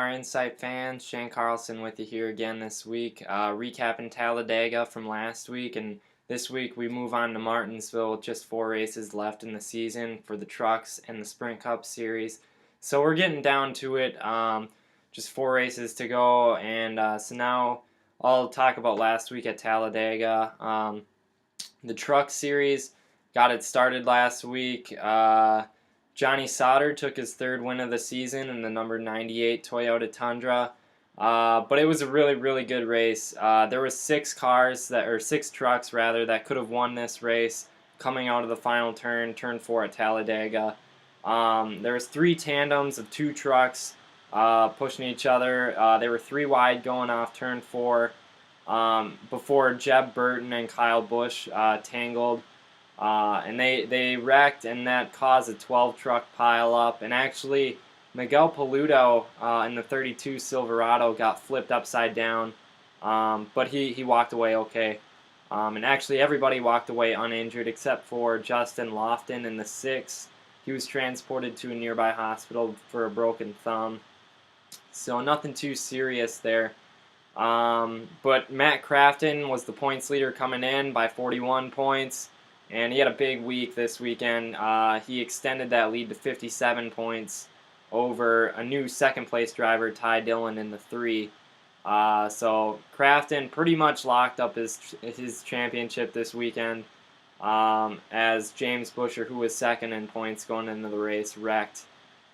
Our Insight fans, Shane Carlson with you here again this week, recapping Talladega from last week, and this week we move on to Martinsville with just 4 races left in the season for the trucks and the Sprint Cup Series. So we're getting down to it, just 4 races to go, and so now I'll talk about last week at Talladega. The Truck Series got it started last week. Johnny Sauter took his 3rd win of the season in the number 98 Toyota Tundra. But it was a really, really good race. There were 6 trucks rather, that could have won this race coming out of the final turn 4 at Talladega. There was 3 tandems of 2 trucks pushing each other. They were 3 wide going off turn 4 before Jeb Burton and Kyle Busch tangled. And they wrecked, and that caused a 12-truck pileup. And actually, Miguel Paludo in the 32 Silverado got flipped upside down, but he walked away okay. And actually, everybody walked away uninjured except for Justin Lofton in the 6. He was transported to a nearby hospital for a broken thumb. So nothing too serious there. But Matt Crafton was the points leader coming in by 41 points. And he had a big week this weekend. He extended that lead to 57 points over a new second-place driver, Ty Dillon, in the 3. So Crafton pretty much locked up his championship this weekend, as James Buescher, who was 2nd in points going into the race, wrecked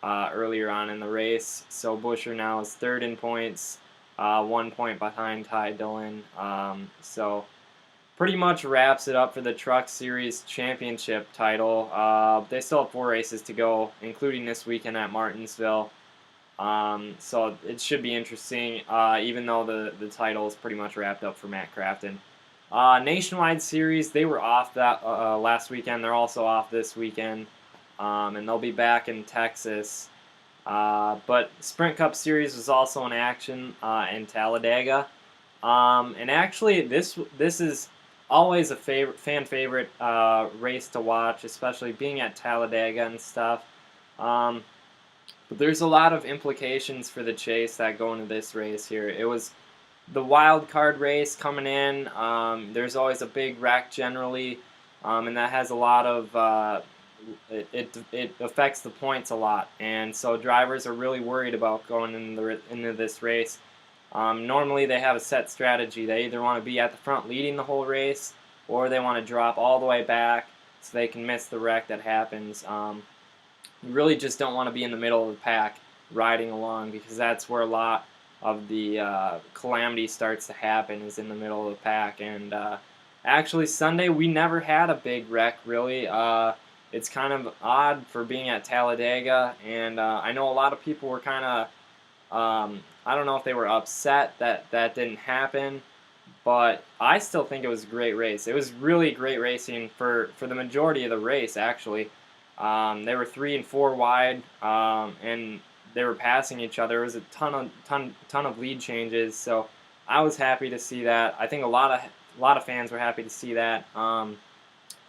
earlier on in the race. So Buescher now is 3rd in points, 1 point behind Ty Dillon. So pretty much wraps it up for the Truck Series championship title. They still have 4 races to go, including this weekend at Martinsville. So it should be interesting, even though the title is pretty much wrapped up for Matt Crafton. Nationwide Series, they were off that last weekend. They're also off this weekend, and they'll be back in Texas. But Sprint Cup Series was also in action in Talladega. And actually, this is always a fan favorite race to watch, especially being at Talladega and stuff. But there's a lot of implications for the chase that go into this race here. It was the wild card race coming in. There's always a big wreck generally, and that has a lot of it affects the points a lot, and so drivers are really worried about going into this race. Normally they have a set strategy. They either want to be at the front leading the whole race, or they want to drop all the way back so they can miss the wreck that happens. You really just don't want to be in the middle of the pack riding along, because that's where a lot of the calamity starts to happen, is in the middle of the pack. And actually Sunday we never had a big wreck really. It's kind of odd for being at Talladega, and I know a lot of people were kind of I don't know if they were upset that that didn't happen, but I still think it was a great race. It was really great racing for the majority of the race, actually. They were 3 and 4 wide, and they were passing each other. There was a ton of lead changes, so I was happy to see that. I think a lot of fans were happy to see that,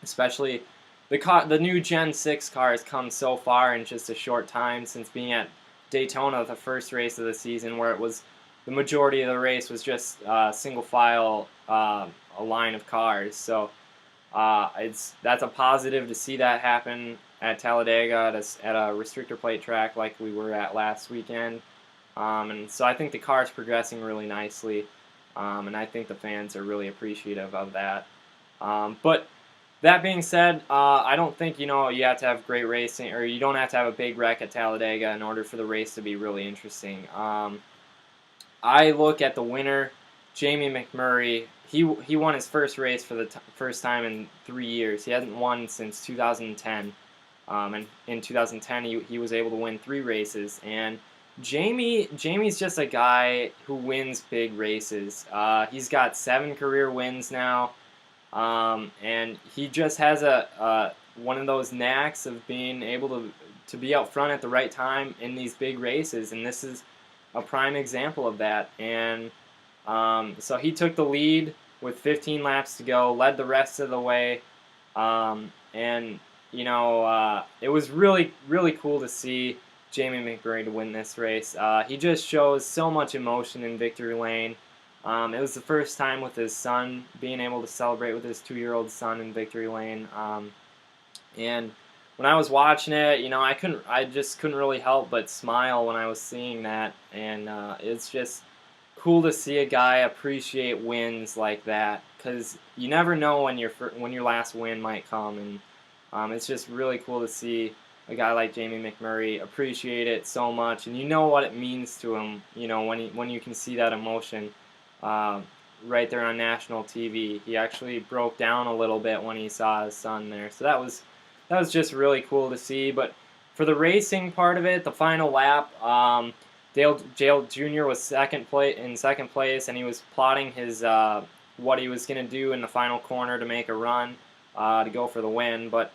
especially the new Gen 6 car has come so far in just a short time since being at Daytona, the first race of the season, where it was the majority of the race was just single file, a line of cars. So that's a positive to see that happen at Talladega at a restrictor plate track like we were at last weekend. And so I think the car is progressing really nicely, and I think the fans are really appreciative of that. But that being said, I don't think you have to have great racing, or you don't have to have a big wreck at Talladega in order for the race to be really interesting. I look at the winner, Jamie McMurray. He won his first race for the first time in 3 years. He hasn't won since 2010. And in 2010, he was able to win 3 races. And Jamie's just a guy who wins big races. He's got 7 career wins now. And he just has one of those knacks of being able to be out front at the right time in these big races, and this is a prime example of that. And so he took the lead with 15 laps to go, led the rest of the way, and it was really, really cool to see Jamie McMurray to win this race. He just shows so much emotion in victory lane. It was the first time with his son, being able to celebrate with his 2-year-old son in victory lane. And when I was watching it, I just couldn't really help but smile when I was seeing that. And it's just cool to see a guy appreciate wins like that, because you never know when your last win might come, and it's just really cool to see a guy like Jamie McMurray appreciate it so much, and you know what it means to him. When you can see that emotion right there on national TV. He actually broke down a little bit when he saw his son there, so that was just really cool to see. But for the racing part of it, the final lap, Dale Jr. was second place, and he was plotting his what he was going to do in the final corner to make a run to go for the win. But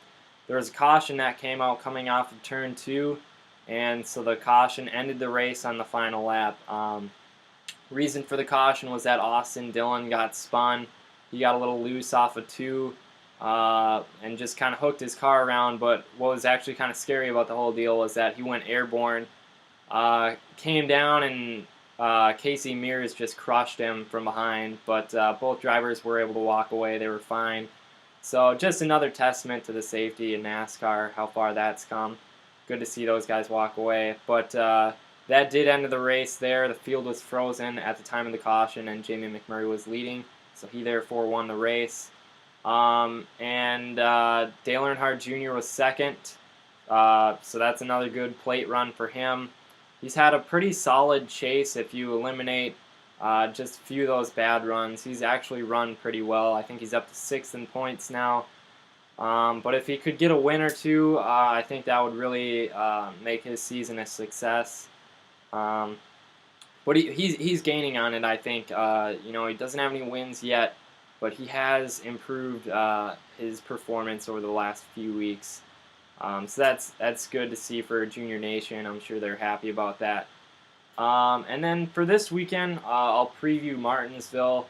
there was a caution that came out coming off of turn 2, and so the caution ended the race on the final lap. Reason for the caution was that Austin Dillon got spun. He got a little loose off of 2 and just kind of hooked his car around. But what was actually kind of scary about the whole deal was that he went airborne, came down, and Casey Mears just crushed him from behind. But both drivers were able to walk away. They were fine. So just another testament to the safety in NASCAR, how far that's come. Good to see those guys walk away. But that did end the race there. The field was frozen at the time of the caution, and Jamie McMurray was leading, so he therefore won the race. And Dale Earnhardt Jr. was second, so that's another good plate run for him. He's had a pretty solid chase if you eliminate just a few of those bad runs. He's actually run pretty well. I think he's up to 6th in points now. But if he could get a win or two, I think that would really make his season a success. But he's gaining on it, I think. He doesn't have any wins yet, but he has improved his performance over the last few weeks. So that's good to see for Junior Nation. I'm sure they're happy about that. And then for this weekend, I'll preview Martinsville.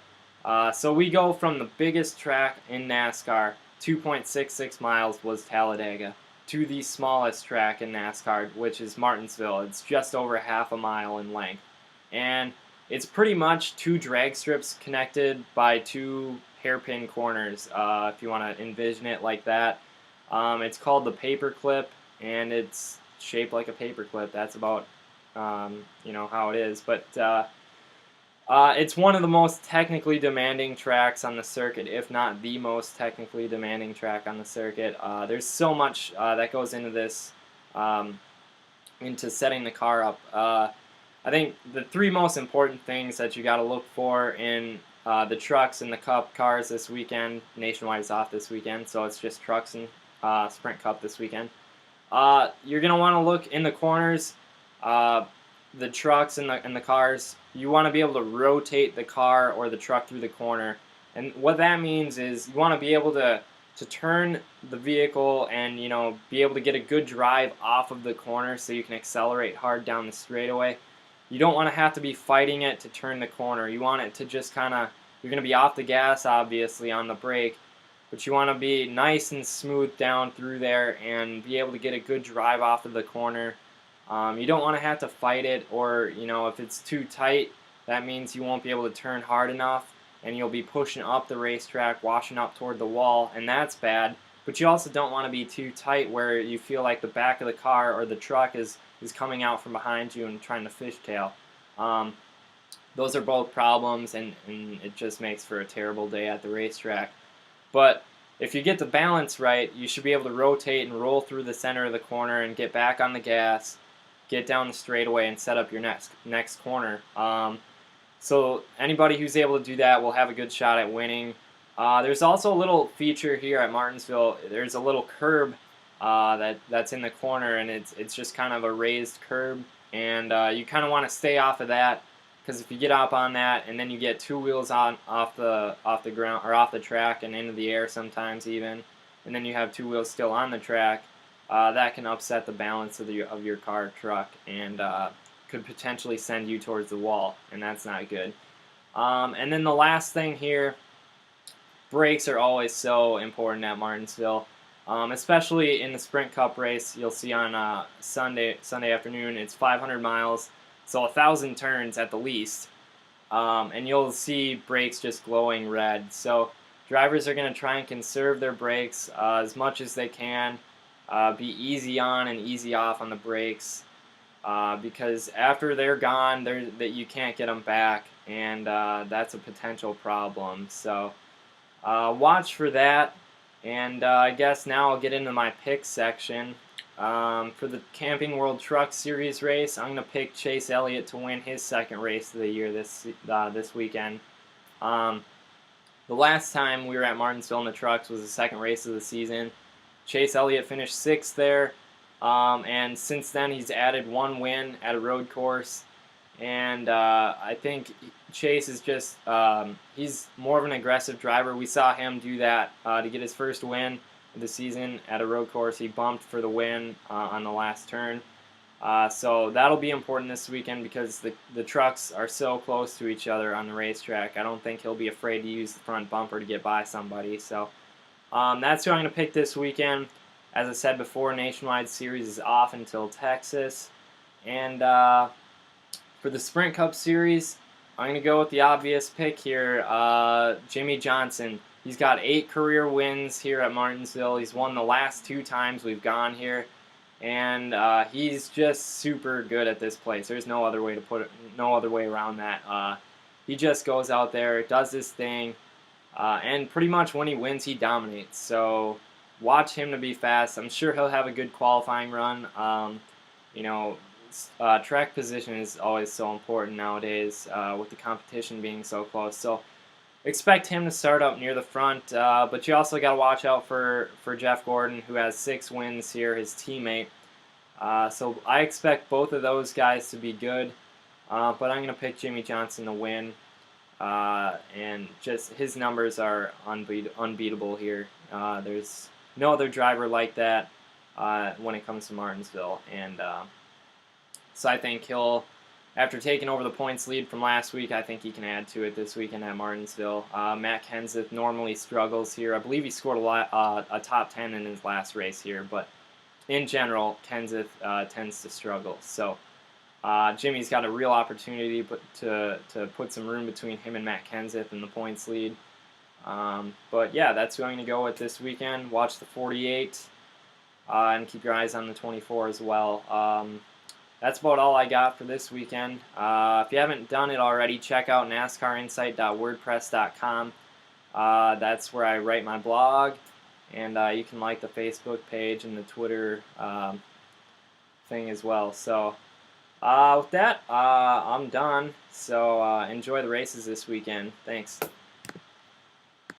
So we go from the biggest track in NASCAR, 2.66 miles was Talladega, to the smallest track in NASCAR, which is Martinsville. It's just over half a mile in length. And it's pretty much 2 drag strips connected by 2 hairpin corners, if you want to envision it like that. It's called the paperclip, and it's shaped like a paperclip. That's about how it is. But it's one of the most technically demanding tracks on the circuit, if not the most technically demanding track on the circuit. There's so much that goes into this, into setting the car up. I think the 3 most important things that you got to look for in the trucks and the Cup cars this weekend. Nationwide is off this weekend, so it's just trucks and Sprint Cup this weekend. You're going to want to look in the corners, the trucks and the cars. You want to be able to rotate the car or the truck through the corner. And what that means is you want to be able to turn the vehicle and, be able to get a good drive off of the corner so you can accelerate hard down the straightaway. You don't want to have to be fighting it to turn the corner. You want it to just you're going to be off the gas, obviously, on the brake, but you want to be nice and smooth down through there and be able to get a good drive off of the corner. You don't want to have to fight it, or if it's too tight, that means you won't be able to turn hard enough, and you'll be pushing up the racetrack, washing up toward the wall, and that's bad. But you also don't want to be too tight where you feel like the back of the car or the truck is coming out from behind you and trying to fishtail. Those are both problems, and it just makes for a terrible day at the racetrack. But if you get the balance right, you should be able to rotate and roll through the center of the corner and get back on the gas, get down the straightaway, and set up your next corner. So anybody who's able to do that will have a good shot at winning. There's also a little feature here at Martinsville. There's a little curb that's in the corner, and it's just kind of a raised curb, and you kind of want to stay off of that, because if you get up on that and then you get 2 wheels off the ground or off the track and into the air sometimes even, and then you have 2 wheels still on the track, that can upset the balance of your car or truck, and could potentially send you towards the wall, and that's not good. And then the last thing here, brakes are always so important at Martinsville. especially in the Sprint Cup race. You'll see on Sunday afternoon, it's 500 miles, so 1,000 turns at the least, and you'll see brakes just glowing red. So drivers are going to try and conserve their brakes as much as they can, be easy on and easy off on the brakes, because after they're gone, that you can't get them back, and that's a potential problem. So watch for that. And I guess now I'll get into my pick section. For the Camping World Truck Series race, I'm going to pick Chase Elliott to win his second race of the year this weekend. The last time we were at Martinsville in the trucks was the second race of the season. Chase Elliott finished 6th there, and since then he's added 1 win at a road course. And I think Chase is just, he's more of an aggressive driver. We saw him do that to get his first win of the season at a road course. He bumped for the win on the last turn. So that'll be important this weekend because the trucks are so close to each other on the racetrack. I don't think he'll be afraid to use the front bumper to get by somebody. So that's who I'm going to pick this weekend. As I said before, Nationwide Series is off until Texas. And for the Sprint Cup Series, I'm going to go with the obvious pick here, Jimmie Johnson. He's got 8 career wins here at Martinsville. He's won the last 2 times we've gone here, and he's just super good at this place. There's no other way to put it, no other way around that. He just goes out there, does his thing, and pretty much when he wins, he dominates. So watch him to be fast. I'm sure he'll have a good qualifying run. You know, track position is always so important nowadays with the competition being so close. So expect him to start up near the front, but you also got to watch out for Jeff Gordon, who has 6 wins here, his teammate. So I expect both of those guys to be good, but I'm going to pick Jimmie Johnson to win, and just his numbers are unbeatable here. There's no other driver like that when it comes to Martinsville, and so I think he'll, after taking over the points lead from last week, I think he can add to it this weekend at Martinsville. Matt Kenseth normally struggles here. I believe he scored a top 10 in his last race here, but in general, Kenseth tends to struggle. So Jimmy's got a real opportunity to put some room between him and Matt Kenseth in the points lead. But yeah, that's who I'm going to go with this weekend. Watch the 48 and keep your eyes on the 24 as well. That's about all I got for this weekend. If you haven't done it already, check out NASCARinsight.wordpress.com. That's where I write my blog, and you can like the Facebook page and the Twitter thing as well. So with that, I'm done. So enjoy the races this weekend. Thanks.